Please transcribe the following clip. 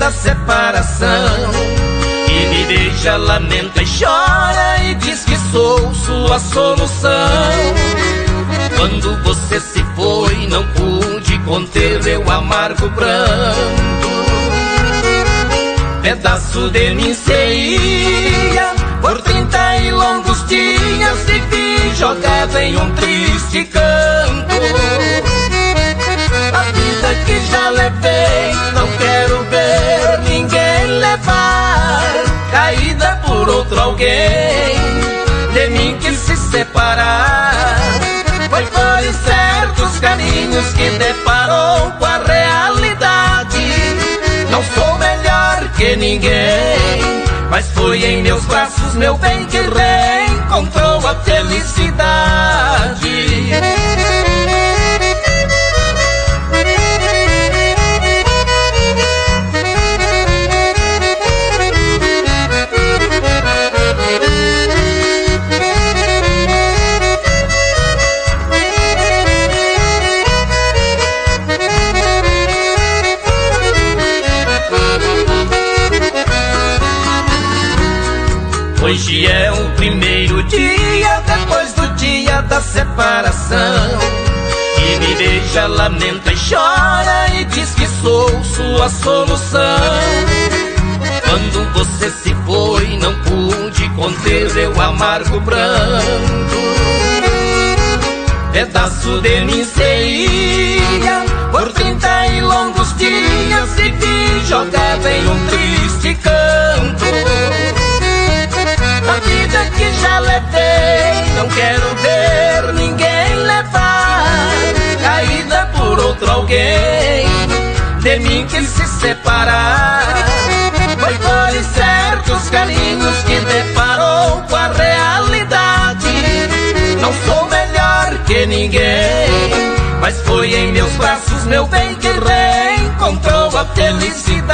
da separação, e me beija, lamenta e chora e diz que sou sua solução. Quando você se foi, não pude conter meu amargo pranto. Pedaço de mim se ia por 30 e longos dias, e vi jogada em um triste canto. A vida que já levei, não quero ver ninguém levar, caída por outro alguém, de mim que se separar. Foi por certos caminhos que deparou com a realidade. Não sou melhor que ninguém, mas foi em meus braços, meu bem, que reencontrou a felicidade. Hoje é o primeiro dia depois do dia da separação, e me beija, lamenta e chora e diz que sou sua solução. Quando você se foi, não pude conter meu amargo pranto. Pedaço de mim se ia por 30 e longos dias, e vi jogada em um triste canto. A vida que já levei, não quero ver ninguém levar, caída por outro alguém, de mim que se separar. Foi por certos caminhos que deparou com a realidade. Não sou melhor que ninguém, mas foi em meus braços, meu bem, que reencontrou a felicidade.